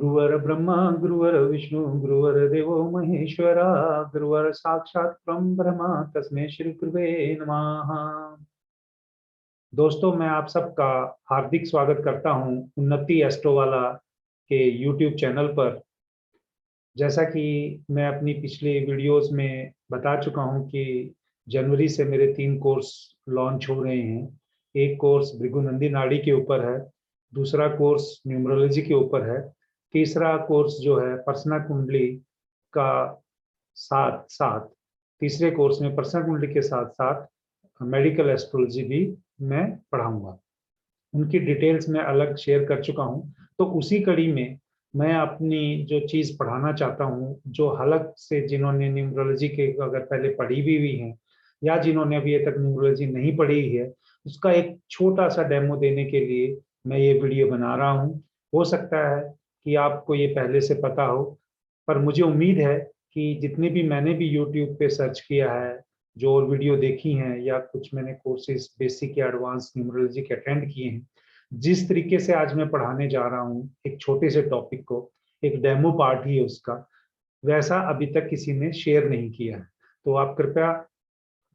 गुरुवर ब्रह्मा गुरुवर विष्णु गुरुवर देवो महेश्वरा गुरुवर साक्षात परम ब्रह्म तस्मै श्री गुरुवे नमः। दोस्तों, मैं आप सबका हार्दिक स्वागत करता हूं उन्नति एस्ट्रोवाला के यूट्यूब चैनल पर। जैसा कि मैं अपनी पिछली वीडियोस में बता चुका हूं कि जनवरी से मेरे 3 कोर्स लॉन्च हो रहे हैं। एक कोर्स भृगुनंदी नाड़ी के ऊपर है, दूसरा कोर्स न्यूमरोलॉजी के ऊपर है, तीसरा कोर्स जो है पर्सना कुंडली का साथ साथ तीसरे कोर्स में पर्सना कुंडली के साथ साथ मेडिकल एस्ट्रोलॉजी भी मैं पढ़ाऊंगा। उनकी डिटेल्स मैं अलग शेयर कर चुका हूं। तो उसी कड़ी में मैं अपनी जो चीज पढ़ाना चाहता हूं, जो हलक से जिन्होंने न्यूमरोलॉजी के अगर पहले पढ़ी भी हुई है या जिन्होंने अभी तक न्यूमरोलॉजी नहीं पढ़ी है, उसका एक छोटा सा डेमो देने के लिए मैं ये वीडियो बना रहा हूं। हो सकता है कि आपको ये पहले से पता हो, पर मुझे उम्मीद है कि जितने भी मैंने भी यूट्यूब पे सर्च किया है, जो और वीडियो देखी हैं या कुछ मैंने कोर्सेज बेसिक या एडवांस न्यूमरोलॉजी के अटेंड किए हैं, जिस तरीके से आज मैं पढ़ाने जा रहा हूँ एक छोटे से टॉपिक को, एक डेमो पार्ट ही है उसका, वैसा अभी तक किसी ने शेयर नहीं किया है। तो आप कृपया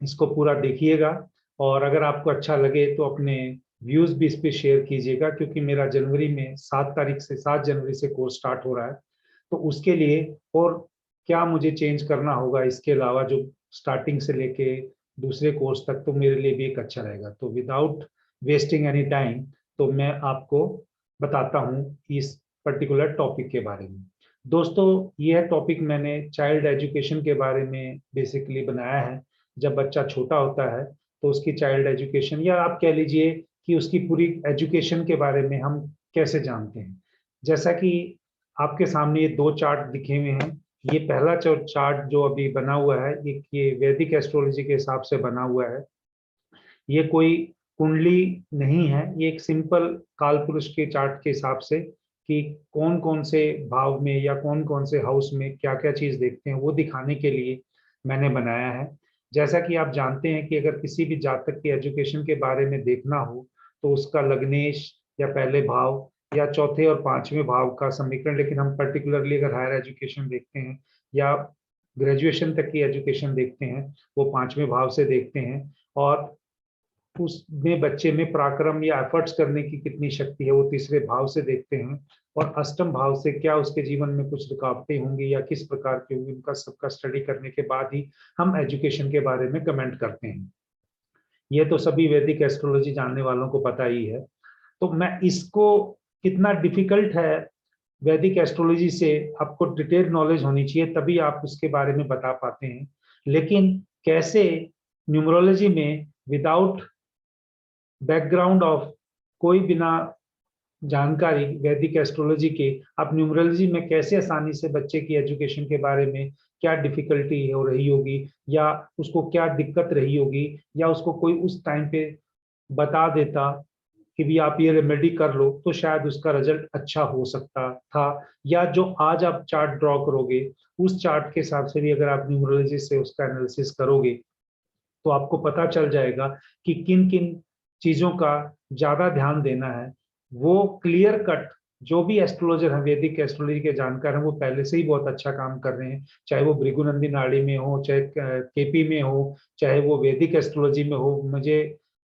इसको पूरा देखिएगा और अगर आपको अच्छा लगे तो अपने व्यूज भी इस पे शेयर कीजिएगा, क्योंकि मेरा जनवरी में 7 जनवरी से कोर्स स्टार्ट हो रहा है। तो उसके लिए और क्या मुझे चेंज करना होगा इसके अलावा, जो स्टार्टिंग से लेके दूसरे कोर्स तक, तो मेरे लिए भी एक अच्छा रहेगा। तो विदाउट वेस्टिंग एनी टाइम, तो मैं आपको बताता हूँ इस पर्टिकुलर टॉपिक के बारे में। दोस्तों, यह टॉपिक मैंने चाइल्ड एजुकेशन के बारे में बेसिकली बनाया है। जब बच्चा छोटा होता है तो उसकी चाइल्ड एजुकेशन, या आप कह लीजिए कि उसकी पूरी एजुकेशन के बारे में हम कैसे जानते हैं। जैसा कि आपके सामने ये 2 चार्ट दिखे हुए हैं। ये पहला चार्ट जो अभी बना हुआ है, ये वैदिक एस्ट्रोलॉजी के हिसाब से बना हुआ है। ये कोई कुंडली नहीं है, ये एक सिंपल काल पुरुष के चार्ट के हिसाब से कि कौन कौन से भाव में या कौन कौन से हाउस में क्या क्या चीज देखते हैं, वो दिखाने के लिए मैंने बनाया है। जैसा कि आप जानते हैं कि अगर किसी भी जातक की एजुकेशन के बारे में देखना हो तो उसका लग्नेश या पहले भाव या चौथे और पांचवें भाव का समीकरण, लेकिन हम पर्टिकुलरली अगर हायर एजुकेशन देखते हैं या ग्रेजुएशन तक की एजुकेशन देखते हैं, वो पांचवें भाव से देखते हैं। और उसमें बच्चे में पराक्रम या एफर्ट्स करने की कितनी शक्ति है, वो तीसरे भाव से देखते हैं। और अष्टम भाव से क्या उसके जीवन में कुछ रुकावटें होंगी या किस प्रकार की होंगी, उनका सबका स्टडी करने के बाद ही हम एजुकेशन के बारे में कमेंट करते हैं। ये तो सभी वैदिक एस्ट्रोलॉजी जानने वालों को पता ही है। तो मैं इसको, कितना डिफिकल्ट है वैदिक एस्ट्रोलॉजी से, आपको डिटेल नॉलेज होनी चाहिए, तभी आप उसके बारे में बता पाते हैं। लेकिन कैसे न्यूमरोलॉजी में विदाउट बैकग्राउंड ऑफ, कोई बिना जानकारी वैदिक एस्ट्रोलॉजी के, आप न्यूमरोलॉजी में कैसे आसानी से बच्चे की एजुकेशन के बारे में क्या डिफिकल्टी हो रही होगी या उसको क्या दिक्कत रही होगी, या उसको कोई उस टाइम पे बता देता कि भी आप ये रेमेडी कर लो, तो शायद उसका रिजल्ट अच्छा हो सकता था। या जो आज आप चार्ट ड्रॉ करोगे, उस चार्ट के हिसाब से भी अगर आप न्यूमरोलॉजी से उसका एनालिसिस करोगे, तो आपको पता चल जाएगा कि किन किन चीजों का ज्यादा ध्यान देना है। वो क्लियर कट, जो भी एस्ट्रोलॉजर है, वैदिक एस्ट्रोलॉजी के जानकार हैं, वो पहले से ही बहुत अच्छा काम कर रहे हैं। चाहे वो भृगुनंदी नाड़ी में हो, चाहे केपी में हो, चाहे वो वैदिक एस्ट्रोलॉजी में हो, मुझे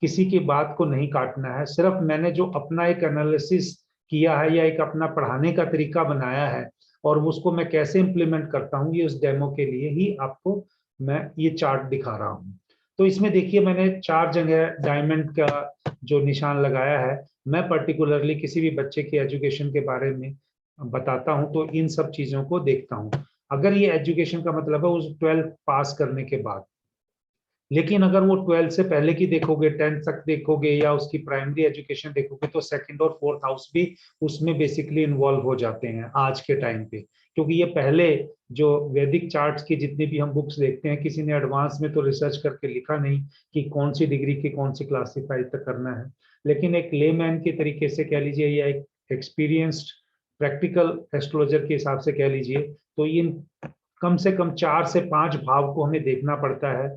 किसी की बात को नहीं काटना है। सिर्फ मैंने जो अपना एक एनालिसिस किया है या एक अपना पढ़ाने का तरीका बनाया है, और उसको मैं कैसे इंप्लीमेंट करता हूँ, ये उस डेमो के लिए ही आपको मैं ये चार्ट दिखा रहा हूँ। तो इसमें देखिए, मैंने 4 जगह डायमंड का जो निशान लगाया है। मैं पर्टिकुलरली किसी भी बच्चे की एजुकेशन के बारे में बताता हूं तो इन सब चीजों को देखता हूं। अगर ये एजुकेशन का मतलब है उस 12th पास करने के बाद, लेकिन अगर वो 12th से पहले की देखोगे, 10th तक देखोगे या उसकी प्राइमरी एजुकेशन देखोगे, तो सेकंड और फोर्थ हाउस भी उसमें बेसिकली इन्वॉल्व हो जाते हैं आज के टाइम पे। क्योंकि ये पहले जो वैदिक चार्ट्स की जितनी भी हम बुक्स देखते हैं, किसी ने एडवांस में तो रिसर्च करके लिखा नहीं कि कौन सी डिग्री के कौन सी क्लासिफाई तक करना है। लेकिन एक लेमैन के तरीके से कह लीजिए या एक एक्सपीरियंस्ड प्रैक्टिकल एस्ट्रोलॉजर के हिसाब से कह लीजिए, तो इन कम से कम 4 से 5 भाव को हमें देखना पड़ता है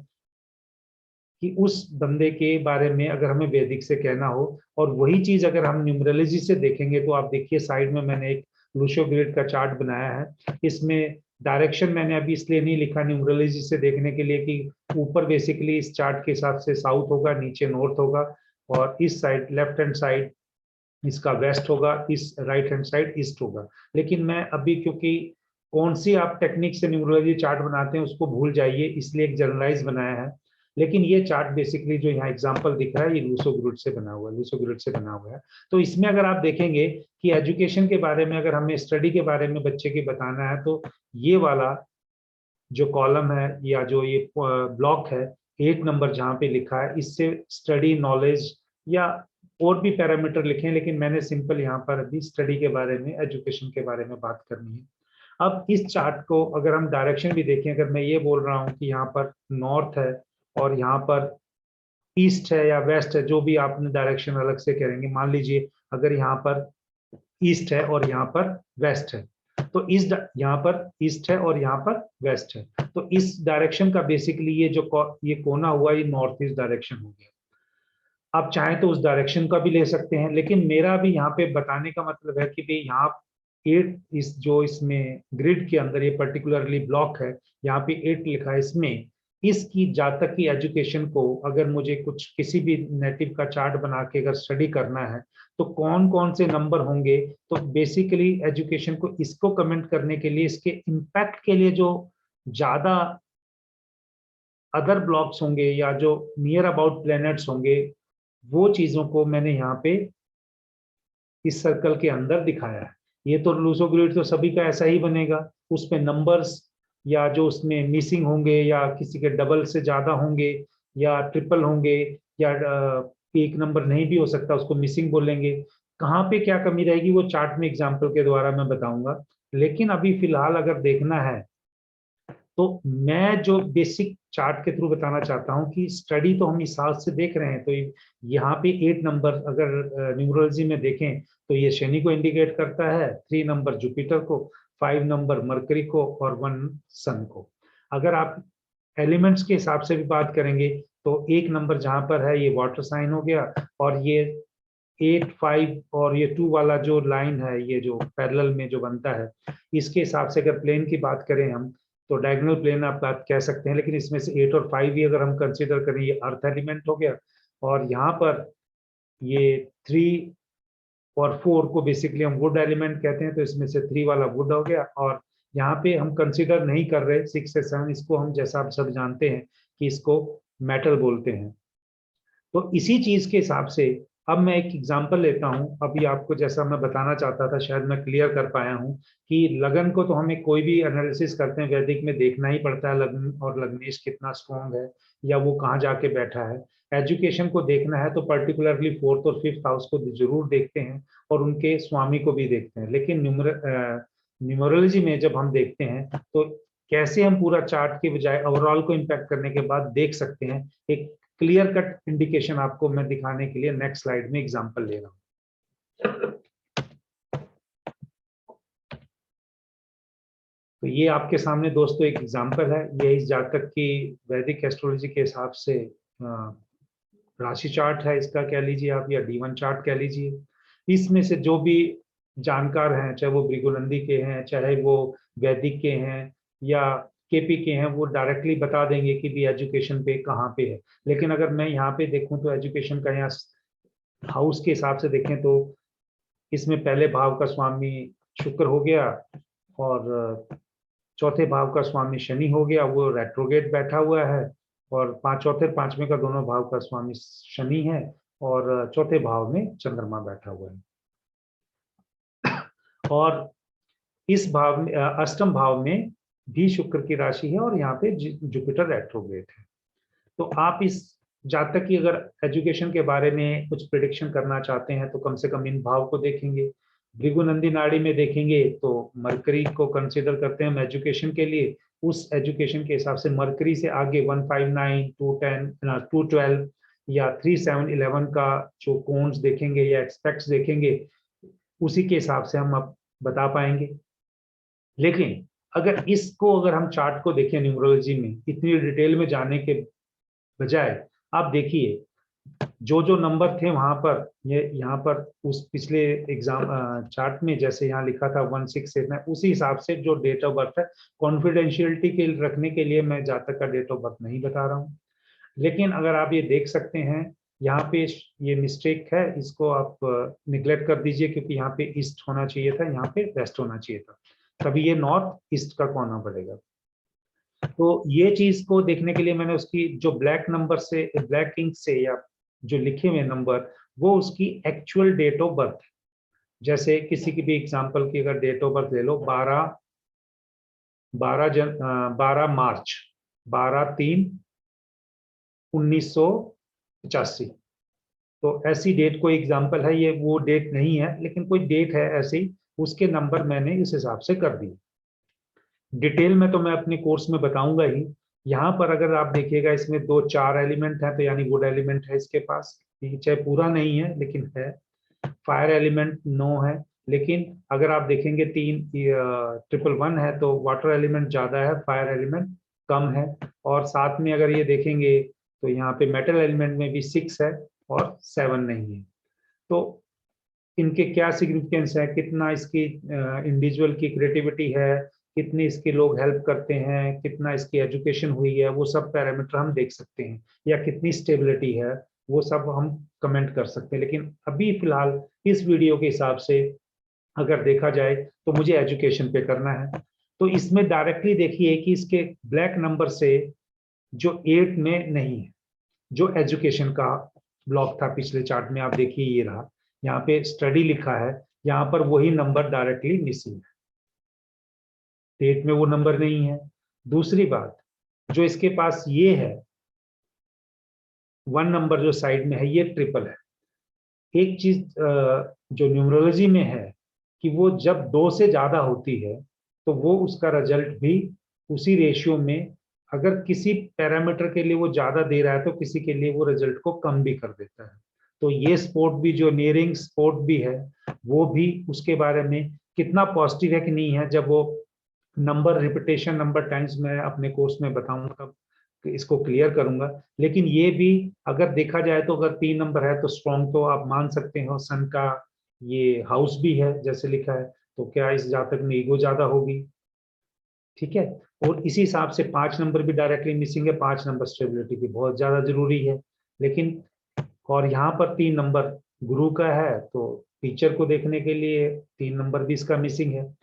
कि उस बंदे के बारे में अगर हमें वैदिक से कहना हो। और वही चीज अगर हम न्यूमरोलॉजी से देखेंगे, तो आप देखिए साइड में मैंने एक लूशो ग्रिड का चार्ट बनाया है। इसमें डायरेक्शन मैंने अभी इसलिए नहीं लिखा न्यूमरोलॉजी से देखने के लिए कि ऊपर बेसिकली इस चार्ट के हिसाब से साउथ होगा, नीचे नॉर्थ होगा, और इस साइड लेफ्ट हैंड साइड इसका वेस्ट होगा, इस राइट हैंड साइड ईस्ट होगा। लेकिन मैं अभी, क्योंकि कौन सी आप टेक्निक से न्यूमरोलॉजी चार्ट बनाते हैं उसको भूल जाइए, इसलिए एक जनरलाइज बनाया है। लेकिन ये चार्ट बेसिकली जो यहाँ एग्जांपल दिख रहा है, ये लूसो ग्रिड से बना हुआ है, लूसो ग्रिड से बना हुआ है। तो इसमें अगर आप देखेंगे कि एजुकेशन के बारे में, अगर हमें स्टडी के बारे में बच्चे के बताना है, तो ये वाला जो कॉलम है या जो ये ब्लॉक है 8 नंबर जहाँ पे लिखा है, इससे स्टडी नॉलेज या और भी पैरामीटर लिखे हैं, लेकिन मैंने सिंपल यहाँ पर अभी स्टडी के बारे में, एजुकेशन के बारे में बात करनी है। अब इस चार्ट को अगर हम डायरेक्शन भी देखें, अगर मैं ये बोल रहा हूँ कि यहाँ पर नॉर्थ है और यहाँ पर ईस्ट है या वेस्ट है, जो भी आपने डायरेक्शन अलग से करेंगे, मान लीजिए अगर यहाँ पर ईस्ट है और यहाँ पर वेस्ट है, तो इस यहाँ पर ईस्ट है और यहाँ पर वेस्ट है, तो इस डायरेक्शन का बेसिकली ये जो ये कोना हुआ, ये नॉर्थ ईस्ट डायरेक्शन हो गया। आप चाहें तो उस डायरेक्शन का भी ले सकते हैं, लेकिन मेरा भी यहाँ पे बताने का मतलब है कि भाई यहाँ 8, इस जो इसमें ग्रिड के अंदर ये पर्टिकुलरली ब्लॉक है, यहाँ पे 8 लिखा है, इसमें इसकी जातक की एजुकेशन को अगर मुझे कुछ किसी भी नेटिव का चार्ट बना के अगर स्टडी करना है, तो कौन कौन से नंबर होंगे। तो बेसिकली एजुकेशन को इसको कमेंट करने के लिए, इसके इम्पैक्ट के लिए जो ज्यादा अदर ब्लॉक्स होंगे या जो नियर अबाउट प्लैनेट्स होंगे, वो चीजों को मैंने यहाँ पे इस सर्कल के अंदर दिखाया है। ये तो लूसो ग्रिड तो सभी का ऐसा ही बनेगा, उसमें नंबर्स या जो उसमें मिसिंग होंगे या किसी के डबल से ज्यादा होंगे या ट्रिपल होंगे, या एक नंबर नहीं भी हो सकता, उसको मिसिंग बोलेंगे। कहाँ पे क्या कमी रहेगी वो चार्ट में एग्जाम्पल के द्वारा मैं बताऊंगा। लेकिन अभी फिलहाल अगर देखना है, तो मैं जो बेसिक चार्ट के थ्रू बताना चाहता हूं कि स्टडी तो हम इस हिसाब से देख रहे हैं। तो यहाँ पे 8 नंबर अगर न्यूमरोलॉजी में देखें, तो ये शनि को इंडिकेट करता है, 3 नंबर जुपिटर को, 5 नंबर मरकरी को और 1 सन को। अगर आप एलिमेंट्स के हिसाब से भी बात करेंगे, तो 1 नंबर जहां पर है ये वाटर साइन हो गया, और ये 8, 5 और ये 2 वाला जो लाइन है, ये जो पैरेलल में जो बनता है, इसके हिसाब से अगर प्लेन की बात करें हम, तो डायगोनल प्लेन आप बात कह सकते हैं। लेकिन इसमें से 8 और 5 भी अगर हम कंसीडर करें, ये अर्थ एलिमेंट हो गया, और यहाँ पर ये 3 और 4 को बेसिकली हम वुड एलिमेंट कहते हैं, तो इसमें से 3 वाला वुड हो गया। और यहाँ पे हम कंसीडर नहीं कर रहे 6 से 7, इसको हम, जैसा आप सब जानते हैं कि इसको मेटल बोलते हैं। तो इसी चीज के हिसाब से अब मैं एक एग्जांपल लेता हूं। अभी आपको जैसा मैं बताना चाहता था, शायद मैं क्लियर कर पाया हूं कि लगन को तो हमें कोई भी एनालिसिस करते हैं वैदिक में देखना ही पड़ता है, लगन और लग्नेश कितना स्ट्रॉन्ग है या वो कहाँ जाके बैठा है। एजुकेशन को देखना है तो पर्टिकुलरली 4th और 5th हाउस को जरूर देखते हैं, और उनके स्वामी को भी देखते हैं। लेकिन न्यूमरोलॉजी में जब हम देखते हैं, तो कैसे हम पूरा चार्ट के बजाय ओवरऑल को इम्पैक्ट करने के बाद देख सकते हैं, एक क्लियर कट इंडिकेशन आपको मैं दिखाने के लिए नेक्स्ट स्लाइड में एग्जांपल ले रहा हूं। तो ये आपके सामने दोस्तों एक एग्जांपल है। ये इस जातक की वैदिक एस्ट्रोलॉजी के हिसाब से राशि चार्ट है, इसका कह लीजिए आप, या D1 चार्ट कह लीजिए। इसमें से जो भी जानकार हैं, चाहे वो भृगुनंदी के हैं, चाहे वो वैदिक के हैं या केपी के हैं, वो डायरेक्टली बता देंगे कि भी एजुकेशन पे कहाँ पे है। लेकिन अगर मैं यहाँ पे देखूं, तो एजुकेशन का यहाँ हाउस के हिसाब से देखें, तो इसमें पहले भाव का स्वामी शुक्र हो गया, और चौथे भाव का स्वामी शनि हो गया, वो रेट्रोगेट बैठा हुआ है। और चौथे पांचवें का दोनों भाव का स्वामी शनि है, और चौथे भाव में चंद्रमा बैठा हुआ है। और इस भाव में, अष्टम भाव में भी शुक्र की राशि है, और यहाँ पे जुपिटर रेट्रोग्रेड है। तो आप इस जातक की अगर एजुकेशन के बारे में कुछ प्रिडिक्शन करना चाहते हैं, तो कम से कम इन भाव को देखेंगे। भृगुनंदी नाड़ी में देखेंगे तो मरकरी को कंसीडर करते हैं हम एजुकेशन के लिए। उस एजुकेशन के हिसाब से मरकरी से आगे 159, 210, 212 या 3711 का जो कोन्स देखेंगे या एक्सपेक्ट्स देखेंगे, उसी के हिसाब से हम अब बता पाएंगे। लेकिन अगर हम चार्ट को देखें न्यूमरोलॉजी में, इतनी डिटेल में जाने के बजाय आप देखिए, जो जो नंबर थे वहां पर, ये यहाँ पर उस पिछले एग्जाम चार्ट में जैसे यहाँ लिखा था 1689, उसी हिसाब से जो डेट ऑफ बर्थ है, कॉन्फिडेंशियलिटी के रखने के लिए मैं जातक का डेट ऑफ बर्थ नहीं बता रहा हूँ। लेकिन अगर आप ये देख सकते हैं यहाँ पे ये मिस्टेक है, इसको आप निग्लेक्ट कर दीजिए, क्योंकि यहाँ पे ईस्ट होना चाहिए था, यहाँ पे वेस्ट होना चाहिए था, तभी ये नॉर्थ ईस्ट का कोना पड़ेगा। तो ये चीज को देखने के लिए मैंने उसकी जो ब्लैक नंबर से, ब्लैक इंक से, या जो लिखे हुए नंबर, वो उसकी एक्चुअल डेट ऑफ बर्थ, जैसे किसी की भी एग्जांपल की अगर डेट ऑफ बर्थ ले लो, 12 मार्च 12/3/1985, तो ऐसी डेट कोई एग्जांपल है, ये वो डेट नहीं है लेकिन कोई डेट है ऐसी, उसके नंबर मैंने इस हिसाब से कर दिए। डिटेल में तो मैं अपने कोर्स में बताऊंगा ही। यहाँ पर अगर आप देखिएगा, इसमें 4 एलिमेंट है, तो यानी वुड एलिमेंट है इसके पास, चाहे पूरा नहीं है लेकिन है। फायर एलिमेंट 9 है, लेकिन अगर आप देखेंगे 3 1 1 है, तो वाटर एलिमेंट ज्यादा है, फायर एलिमेंट कम है। और साथ में अगर ये देखेंगे तो यहाँ पे मेटल एलिमेंट में भी 6 है और 7 नहीं है। तो इनके क्या सिग्निफिकेंस है, कितना इसकी इंडिविजुअल की क्रिएटिविटी है, कितनी इसके लोग हेल्प करते हैं, कितना इसकी एजुकेशन हुई है, वो सब पैरामीटर हम देख सकते हैं, या कितनी स्टेबिलिटी है, वो सब हम कमेंट कर सकते हैं। लेकिन अभी फिलहाल इस वीडियो के हिसाब से अगर देखा जाए तो मुझे एजुकेशन पे करना है। तो इसमें डायरेक्टली देखिए कि इसके ब्लैक नंबर से जो 8 में नहीं है, जो एजुकेशन का ब्लॉक था पिछले चार्ट में, आप देखिए ये रहा, यहाँ पे स्टडी लिखा है, यहाँ पर वही नंबर डायरेक्टली मिसिंग है, डेट में वो नंबर नहीं है। दूसरी बात, जो इसके पास ये है 1 नंबर जो साइड में है, ये ट्रिपल है। एक चीज जो न्यूमरोलॉजी में है कि वो जब 2 से ज्यादा होती है तो वो उसका रिजल्ट भी उसी रेशियो में, अगर किसी पैरामीटर के लिए वो ज्यादा दे रहा है तो किसी के लिए वो रिजल्ट को कम भी कर देता है। तो ये स्पोर्ट भी, जो नियरिंग स्पोर्ट भी है, वो भी उसके बारे में कितना पॉजिटिव है कि नहीं है, जब वो नंबर रिपीटेशन नंबर टाइम्स मैं अपने कोर्स में बताऊंगा तब इसको क्लियर करूंगा। लेकिन ये भी अगर देखा जाए तो अगर 3 नंबर है तो स्ट्रॉन्ग तो आप मान सकते हो, सन का ये हाउस भी है जैसे लिखा है, तो क्या इस जातक में ईगो ज्यादा होगी, ठीक है। और इसी हिसाब से 5 नंबर भी डायरेक्टली मिसिंग है, 5 नंबर स्टेबिलिटी की बहुत ज्यादा जरूरी है। लेकिन और यहाँ पर 3 नंबर गुरु का है, तो टीचर को देखने के लिए 3 नंबर भी इसका मिसिंग है।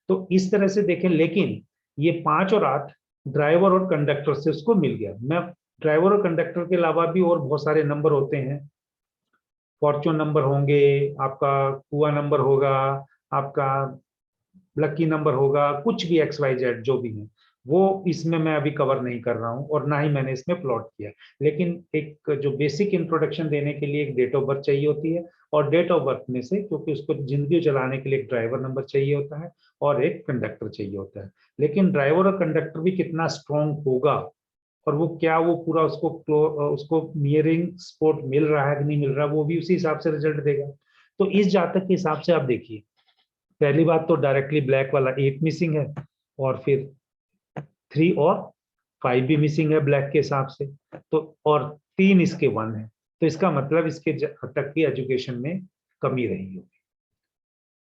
तो इस तरह से देखें, लेकिन ये 5 और 8 ड्राइवर और कंडक्टर से उसको मिल गया। मैं ड्राइवर और कंडक्टर के अलावा भी और बहुत सारे नंबर होते हैं, फॉर्चून नंबर होंगे, आपका कुआ नंबर होगा, आपका लकी नंबर होगा, कुछ भी XYZ जो भी है, वो इसमें मैं अभी कवर नहीं कर रहा हूँ और ना ही मैंने इसमें प्लॉट किया। लेकिन एक जो बेसिक इंट्रोडक्शन देने के लिए एक डेट ऑफ बर्थ चाहिए होती है, और डेट ऑफ बर्थ में से, क्योंकि उसको जिंदगी चलाने के लिए एक ड्राइवर नंबर चाहिए होता है और एक कंडक्टर चाहिए होता है। लेकिन ड्राइवर और कंडक्टर भी कितना स्ट्रॉन्ग होगा, और वो क्या वो पूरा उसको नियरिंग स्पोर्ट मिल रहा है कि नहीं मिल रहा, वो भी उसी हिसाब से रिजल्ट देगा। तो इस जातक के हिसाब से आप देखिए, पहली बात तो डायरेक्टली ब्लैक वाला 8 मिसिंग है, और फिर 3 और 5 भी मिसिंग है ब्लैक के हिसाब से, तो और 3 इसके 1 है, तो इसका मतलब इसके तक की एजुकेशन में कमी रही होगी।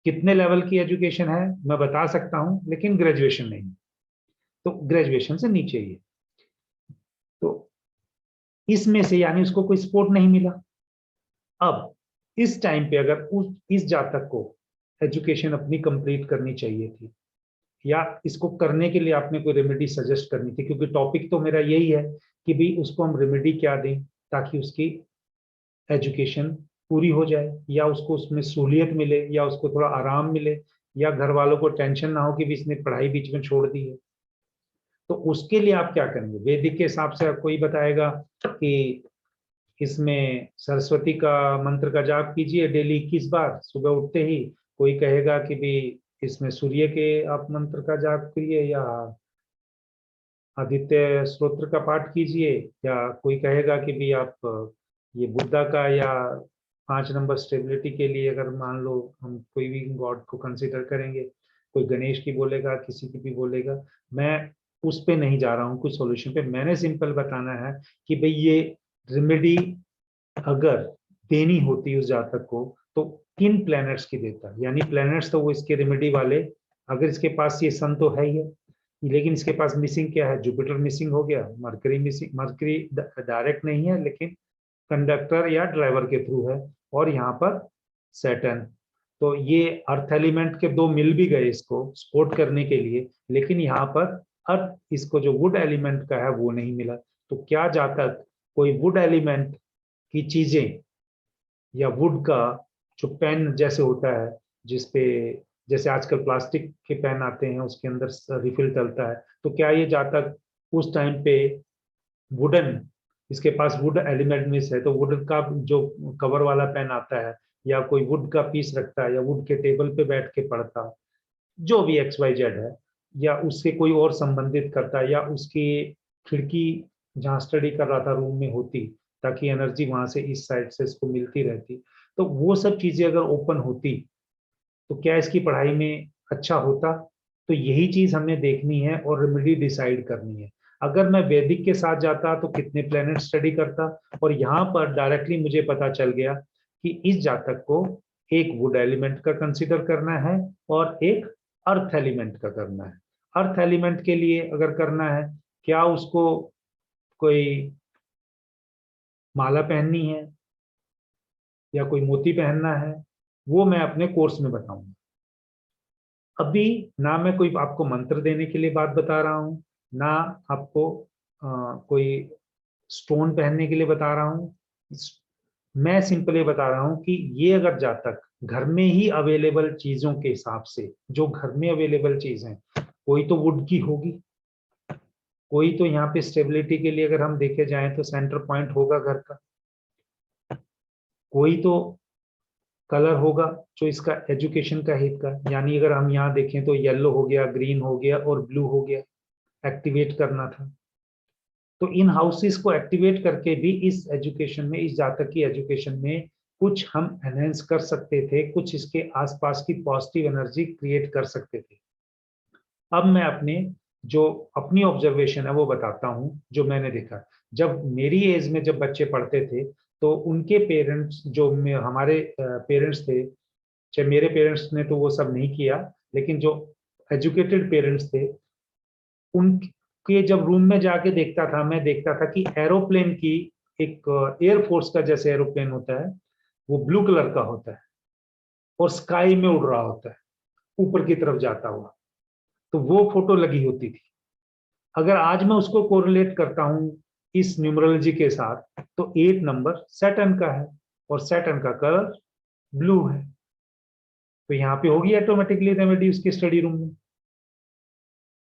कितने लेवल की एजुकेशन है मैं बता सकता हूं, लेकिन ग्रेजुएशन नहीं, तो ग्रेजुएशन से नीचे ही है। तो इसमें से यानी उसको कोई सपोर्ट नहीं मिला। अब इस टाइम पे अगर इस जातक को एजुकेशन अपनी कंप्लीट करनी चाहिए थी, या इसको करने के लिए आपने कोई रेमेडी सजेस्ट करनी थी, क्योंकि टॉपिक तो मेरा यही है कि भी उसको हम रेमेडी क्या दें ताकि उसकी एजुकेशन पूरी हो जाए, या उसको उसमें सहूलियत मिले, या उसको थोड़ा आराम मिले, या घर वालों को टेंशन ना हो कि भी इसने पढ़ाई बीच में छोड़ दी है। तो उसके लिए आप क्या करेंगे? वैदिक के हिसाब से कोई बताएगा कि इसमें सरस्वती का मंत्र का जाप कीजिए डेली 21 बार सुबह उठते ही। कोई कहेगा कि भी इसमें सूर्य के आप मंत्र का जाप करिए, या आदित्य स्तोत्र का पाठ कीजिए, या कोई कहेगा कि भी आप ये बुद्धा का, या 5 नंबर स्टेबिलिटी के लिए अगर मान लो हम कोई भी गॉड को कंसिडर करेंगे, कोई गणेश की बोलेगा, किसी की भी बोलेगा। मैं उस पे नहीं जा रहा हूँ कुछ सॉल्यूशन पे, मैंने सिंपल बताना है कि भाई ये रेमेडी अगर देनी होती उस जातक को तो किन प्लैनेट्स की देता, यानी प्लैनेट्स तो वो इसके रेमेडी वाले, अगर इसके पास ये सन तो है ही है, लेकिन इसके पास मिसिंग क्या है, जुपिटर मिसिंग हो गया, मरकरी मिसिंग, मरकरी डायरेक्ट नहीं है लेकिन कंडक्टर या ड्राइवर के थ्रू है, और यहाँ पर सैटर्न। तो ये अर्थ एलिमेंट के दो मिल भी गए इसको सपोर्ट करने के लिए, लेकिन यहाँ पर अर्थ इसको जो वुड एलिमेंट का है वो नहीं मिला। तो क्या जातक कोई वुड एलिमेंट की चीजें या वुड का जो पेन जैसे होता है, जिसपे जैसे आजकल प्लास्टिक के पेन आते हैं उसके अंदर रिफिल डलता है, तो क्या ये जातक उस टाइम पे वुडन, इसके पास वुड एलिमेंट मिस है तो वुड का जो कवर वाला पेन आता है, या कोई वुड का पीस रखता है, या वुड के टेबल पे बैठ के पढ़ता, जो भी एक्स वाई जेड है, या उससे कोई और संबंधित करता, या उसकी खिड़की जहाँ स्टडी कर रहा था रूम में होती, ताकि एनर्जी वहां से इस साइड से इसको मिलती रहती, तो वो सब चीजें अगर ओपन होती तो क्या इसकी पढ़ाई में अच्छा होता। तो यही चीज हमें देखनी है और रेमेडी डिसाइड करनी है। अगर मैं वैदिक के साथ जाता तो कितने प्लेनेट स्टडी करता, और यहाँ पर डायरेक्टली मुझे पता चल गया कि इस जातक को एक वुड एलिमेंट का कंसिडर करना है और एक अर्थ एलिमेंट का करना है। अर्थ एलिमेंट के लिए अगर करना है, क्या उसको कोई माला पहननी है या कोई मोती पहनना है, वो मैं अपने कोर्स में बताऊंगा। अभी ना मैं कोई आपको मंत्र देने के लिए बात बता रहा हूँ, ना आपको कोई स्टोन पहनने के लिए बता रहा हूँ। मैं सिंपल ये बता रहा हूँ कि ये अगर जातक घर में ही अवेलेबल चीजों के हिसाब से, जो घर में अवेलेबल चीज है, कोई तो वुड की होगी, कोई तो यहाँ पे स्टेबिलिटी के लिए अगर हम देखे जाएं तो सेंटर पॉइंट होगा घर का, कोई तो कलर होगा जो इसका एजुकेशन का हित का, यानी अगर हम यहाँ देखें तो येलो हो गया, ग्रीन हो गया और ब्लू हो गया, एक्टिवेट करना था। तो इन हाउसेस को एक्टिवेट करके भी इस एजुकेशन में, इस जातक की एजुकेशन में कुछ हम एनहेंस कर सकते थे, कुछ इसके आसपास की पॉजिटिव एनर्जी क्रिएट कर सकते थे। अब मैं अपने जो अपनी ऑब्जर्वेशन है वो बताता हूँ, जो मैंने देखा। जब मेरी एज में जब बच्चे पढ़ते थे तो उनके पेरेंट्स, जो हमारे पेरेंट्स थे, चाहे मेरे पेरेंट्स ने तो वो सब नहीं किया, लेकिन जो एजुकेटेड पेरेंट्स थे उनके जब रूम में जाके देखता था, मैं देखता था कि एरोप्लेन की, एक एयरफोर्स का जैसे एरोप्लेन होता है वो ब्लू कलर का होता है और स्काई में उड़ रहा होता है ऊपर की तरफ जाता हुआ, तो वो फोटो लगी होती थी। अगर आज मैं उसको कोरिलेट करता हूं इस न्यूमरोलॉजी के साथ, तो 8 नंबर सैटर्न का है और सैटर्न का कलर ब्लू है, तो यहाँ पे होगी ऑटोमेटिकली रेमेडी उसके स्टडी रूम में।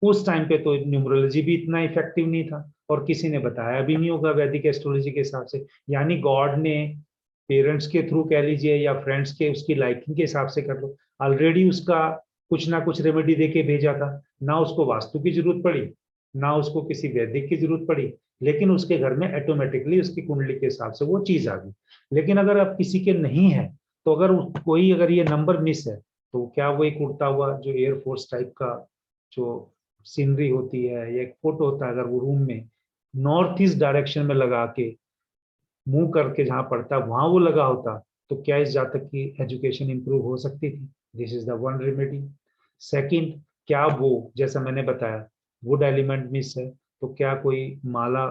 उस टाइम पे तो न्यूमरोलॉजी भी इतना इफेक्टिव नहीं था और किसी ने बताया भी नहीं होगा वैदिक एस्ट्रोलॉजी के हिसाब से, यानी गॉड ने पेरेंट्स के थ्रू कह लीजिए या फ्रेंड्स के उसकी लाइकिंग के हिसाब से कर लो, ऑलरेडी उसका कुछ ना कुछ रेमेडी दे के भेजा था। ना उसको वास्तु की जरूरत पड़ी, ना उसको किसी वैदिक की जरूरत पड़ी, लेकिन उसके घर में ऑटोमेटिकली उसकी कुंडली के हिसाब से वो चीज आ गई। लेकिन अगर अब किसी के नहीं है, तो अगर कोई अगर ये नंबर मिस है, तो क्या वो एक उड़ता हुआ जो एयरफोर्स टाइप का जो सीनरी होती है या एक फोटो होता है, अगर वो रूम में नॉर्थ ईस्ट डायरेक्शन में लगा के मुंह करके जहां पड़ता वहां वो लगा होता, तो क्या इस जातक की एजुकेशन इंप्रूव हो सकती थी। This is the one remedy. Second, क्या वो जैसा मैंने बताया वुड एलिमेंट मिस है, तो क्या कोई माला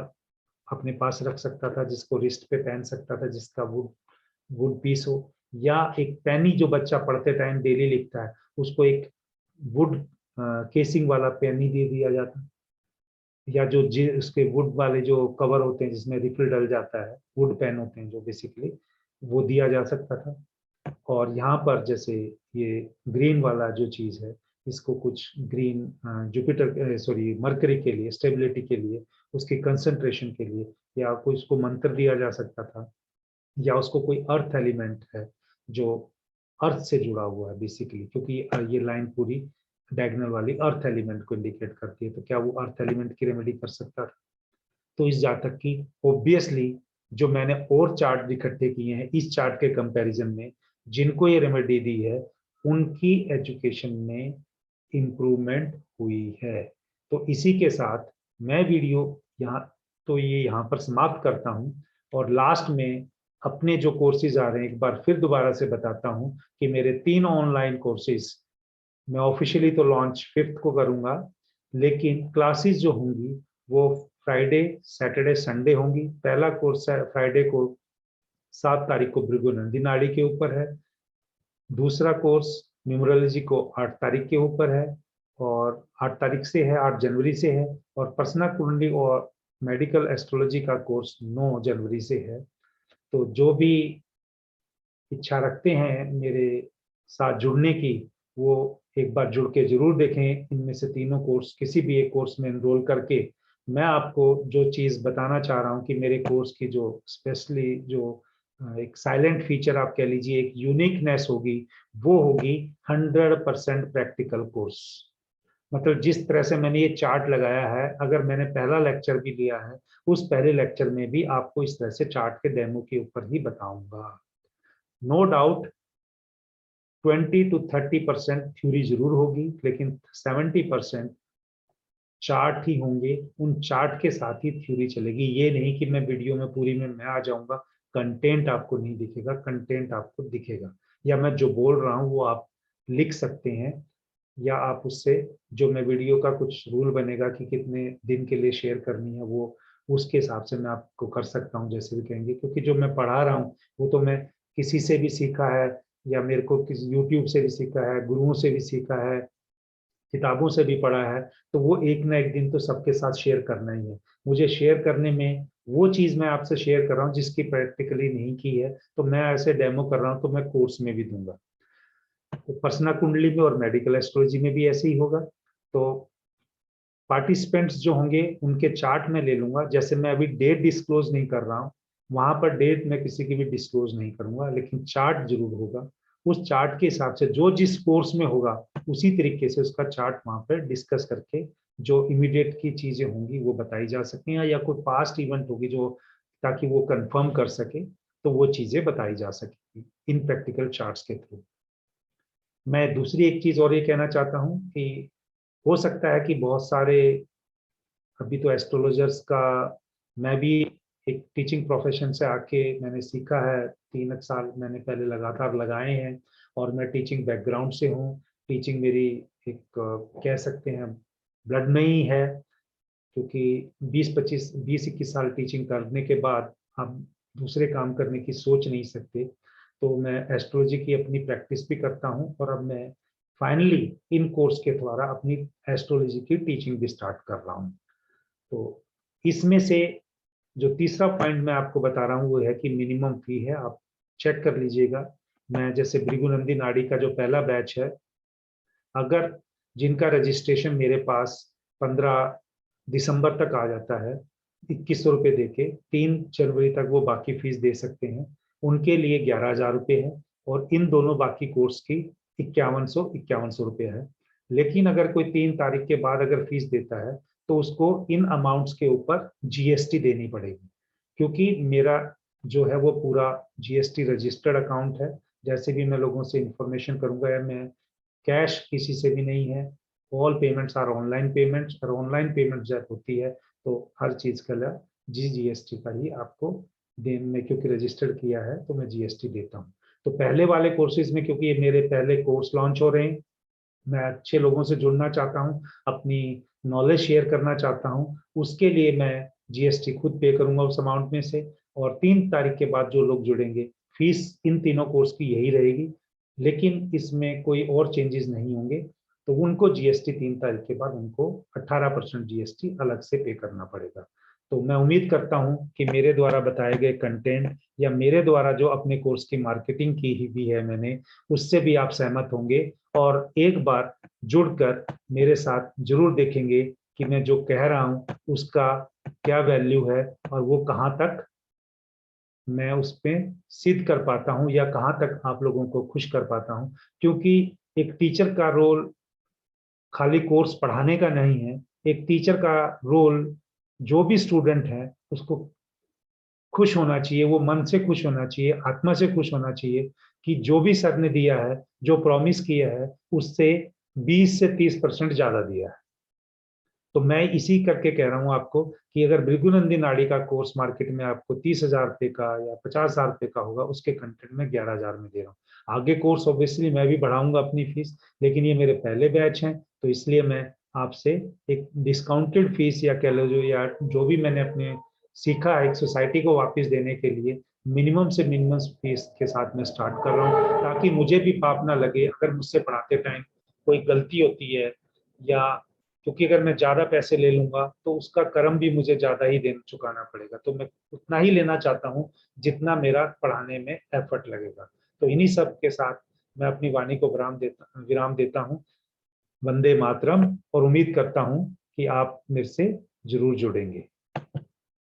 अपने पास रख सकता था जिसको रिस्ट पे पहन सकता था, जिसका वुड वुड पीस हो, या एक पेनी जो बच्चा पढ़ते टाइम डेली लिखता है उसको एक वुड केसिंग वाला पेनी दे दिया जाता, या जो उसके वुड वाले जो कवर होते हैं जिसमें रिफिल डल जाता है, वुड पेन होते हैं जो बेसिकली, वो दिया जा सकता था। और यहाँ पर जैसे ये ग्रीन वाला जो चीज है, इसको कुछ ग्रीन जुपिटर, सॉरी मरकरी के लिए स्टेबिलिटी के लिए, उसकी कंसंट्रेशन के लिए, या कोई उसको मंत्र दिया जा सकता था, या उसको कोई अर्थ एलिमेंट है जो अर्थ से जुड़ा हुआ है बेसिकली, क्योंकि ये लाइन पूरी डायगोनल वाली अर्थ एलिमेंट को इंडिकेट करती है, तो क्या वो अर्थ एलिमेंट की रेमेडी कर सकता था। तो इस जातक की ऑब्वियसली, जो मैंने और चार्ट इकट्ठे किए हैं इस चार्ट के कंपैरिजन में, जिनको ये रेमेडी दी है उनकी एजुकेशन में इम्प्रूवमेंट हुई है। तो इसी के साथ मैं वीडियो यहाँ, तो ये यहाँ पर समाप्त करता हूँ, और लास्ट में अपने जो कोर्सेज आ रहे हैं एक बार फिर दोबारा से बताता हूं कि मेरे 3 ऑनलाइन कोर्सेज मैं ऑफिशियली तो लॉन्च 5th को करूंगा, लेकिन क्लासेस जो होंगी वो फ्राइडे, सैटरडे, संडे होंगी। पहला कोर्स है फ्राइडे को 7 तारीख को भृगुनंदी नाड़ी के ऊपर है। दूसरा कोर्स न्यूमरोलॉजी को 8 तारीख के ऊपर है, और 8 तारीख से है, 8 जनवरी से है। और पर्सनल कुंडली और मेडिकल एस्ट्रोलॉजी का कोर्स 9 जनवरी से है। तो जो भी इच्छा रखते हैं मेरे साथ जुड़ने की, वो एक बार जुड़ के जरूर देखें। इनमें से तीनों कोर्स किसी भी एक कोर्स में एनरोल करके मैं आपको जो चीज़ बताना चाह रहा हूँ कि मेरे कोर्स की जो स्पेशली जो एक साइलेंट फीचर आप कह लीजिए, एक यूनिकनेस होगी, वो होगी 100% प्रैक्टिकल कोर्स। मतलब जिस तरह से मैंने ये चार्ट लगाया है, अगर मैंने पहला लेक्चर भी लिया है, उस पहले लेक्चर में भी आपको इस तरह से चार्ट के डेमो के ऊपर ही बताऊंगा। नो डाउट 20 to 30% थ्योरी जरूर होगी, लेकिन 70% चार्ट ही होंगे। उन चार्ट के साथ ही थ्योरी चलेगी। ये नहीं कि मैं वीडियो में पूरी में मैं आ जाऊंगा, कंटेंट आपको नहीं दिखेगा, कंटेंट आपको दिखेगा। या मैं जो बोल रहा हूँ वो आप लिख सकते हैं, या आप उससे जो मैं वीडियो का कुछ रूल बनेगा कि कितने दिन के लिए शेयर करनी है, वो उसके हिसाब से मैं आपको कर सकता हूँ जैसे भी कहेंगे। क्योंकि जो मैं पढ़ा रहा हूँ वो तो मैं किसी से भी सीखा है, या मेरे को किसी यूट्यूब से भी सीखा है, गुरुओं से भी सीखा है, किताबों से भी पढ़ा है। तो वो एक ना एक दिन तो सबके साथ शेयर करना ही है। मुझे शेयर करने में वो चीज मैं आपसे शेयर कर रहा हूँ जिसकी प्रैक्टिकली नहीं की है, तो मैं ऐसे डेमो कर रहा हूँ, तो मैं कोर्स में भी दूंगा। तो पर्सनल कुंडली में और मेडिकल एस्ट्रोलॉजी में भी ऐसे ही होगा। तो पार्टिसिपेंट्स जो होंगे उनके चार्ट में ले लूंगा। जैसे मैं अभी डेट डिस्क्लोज नहीं कर रहा हूँ, वहां पर डेट मैं किसी की भी डिस्क्लोज नहीं करूंगा, लेकिन चार्ट जरूर होगा। उस चार्ट के हिसाब से जो जिस कोर्स में होगा उसी तरीके से उसका चार्ट वहां पर डिस्कस करके जो इमीडिएट की चीजें होंगी वो बताई जा सकती हैं, या कोई पास्ट इवेंट होगी जो ताकि वो कंफर्म कर सके, तो वो चीजें बताई जा सकेगी इन प्रैक्टिकल चार्ट्स के थ्रू। मैं दूसरी एक चीज और ये कहना चाहता हूँ कि हो सकता है कि बहुत सारे अभी तो एस्ट्रोलॉजर्स का, मैं भी एक टीचिंग प्रोफेशन से आके मैंने सीखा है, 3 साल मैंने पहले लगातार लगाए हैं, और मैं टीचिंग बैकग्राउंड से हूँ। टीचिंग मेरी एक कह सकते हैं ब्लड में ही है, क्योंकि 20-21 साल टीचिंग करने के बाद आप दूसरे काम करने की सोच नहीं सकते। तो मैं एस्ट्रोलॉजी की अपनी प्रैक्टिस भी करता हूँ, और अब मैं फाइनली इन कोर्स के द्वारा अपनी एस्ट्रोलॉजी की टीचिंग भी स्टार्ट कर रहा हूँ। तो इसमें से जो तीसरा पॉइंट मैं आपको बता रहा हूँ वो है कि मिनिमम फी है, आप चेक कर लीजिएगा। मैं जैसे भृगुनंदी नाड़ी का जो पहला बैच है, अगर जिनका रजिस्ट्रेशन मेरे पास 15 दिसंबर तक आ जाता है 2100 रुपये दे के, 3 जनवरी तक वो बाकी फीस दे सकते हैं, उनके लिए 11,000 रुपये है। और इन दोनों बाकी कोर्स की 5100 रुपये है। लेकिन अगर कोई 3 तारीख के बाद अगर फीस देता है तो उसको इन अमाउंट्स के ऊपर जीएसटी देनी पड़ेगी, क्योंकि मेरा जो है वो पूरा जीएसटी रजिस्टर्ड अकाउंट है। जैसे भी मैं लोगों से इंफॉर्मेशन करूंगा, या मैं कैश किसी से भी नहीं है, all payments are online payments, और ऑनलाइन पेमेंट जब होती है तो हर चीज का जीएसटी का ही आपको देने, क्योंकि रजिस्टर्ड किया है तो मैं जीएसटी देता हूँ। तो पहले वाले कोर्सेज में, क्योंकि ये मेरे पहले कोर्स लॉन्च हो रहे हैं, मैं अच्छे लोगों से जुड़ना चाहता हूँ, अपनी नॉलेज शेयर करना चाहता हूँ, उसके लिए मैं जीएसटी खुद पे करूंगा उस अमाउंट में से। और 3 तारीख के बाद जो लोग जुड़ेंगे, फीस इन तीनों कोर्स की यही रहेगी, लेकिन इसमें कोई और चेंजेस नहीं होंगे। तो उनको जीएसटी 3 तारीख के बाद उनको 18% जीएसटी अलग से पे करना पड़ेगा। तो मैं उम्मीद करता हूं कि मेरे द्वारा बताए गए कंटेंट, या मेरे द्वारा जो अपने कोर्स की मार्केटिंग की ही भी है मैंने, उससे भी आप सहमत होंगे, और एक बार जुड़कर मेरे साथ जरूर देखेंगे कि मैं जो कह रहा हूं उसका क्या वैल्यू है, और वो कहां तक मैं उस पे सिद्ध कर पाता हूं, या कहां तक आप लोगों को खुश कर पाता हूं। क्योंकि एक टीचर का रोल खाली कोर्स पढ़ाने का नहीं है। एक टीचर का रोल, जो भी स्टूडेंट है उसको खुश होना चाहिए, वो मन से खुश होना चाहिए, आत्मा से खुश होना चाहिए कि जो भी सर ने दिया है, जो प्रॉमिस किया है, उससे 20 से 30% ज्यादा दिया है। तो मैं इसी करके कह रहा हूँ आपको कि अगर भृगुनंदी नाड़ी का कोर्स मार्केट में आपको 30,000 रुपये का या 50,000 रुपये का होगा, उसके कंटेंट में 11,000 में दे रहा हूँ। आगे कोर्स ऑब्वियसली मैं भी बढ़ाऊंगा अपनी फीस, लेकिन ये मेरे पहले बैच हैं, तो इसलिए मैं आपसे एक डिस्काउंटेड फीस या कह लो या जो भी मैंने अपने सीखा है एक सोसाइटी को वापस देने के लिए मिनिमम से मिनिमम फीस के साथ में स्टार्ट कर रहा हूँ, ताकि मुझे भी पाप ना लगे अगर मुझसे पढ़ाते टाइम कोई गलती होती है, या क्योंकि अगर मैं ज्यादा पैसे ले लूंगा तो उसका कर्म भी मुझे ज्यादा ही देना चुकाना पड़ेगा। तो मैं उतना ही लेना चाहता हूँ जितना मेरा पढ़ाने में एफर्ट लगेगा। तो इन्हीं सब के साथ मैं अपनी वाणी को विराम देता हूँ। वंदे मातरम, और उम्मीद करता हूँ कि आप मेरे से जरूर जुड़ेंगे।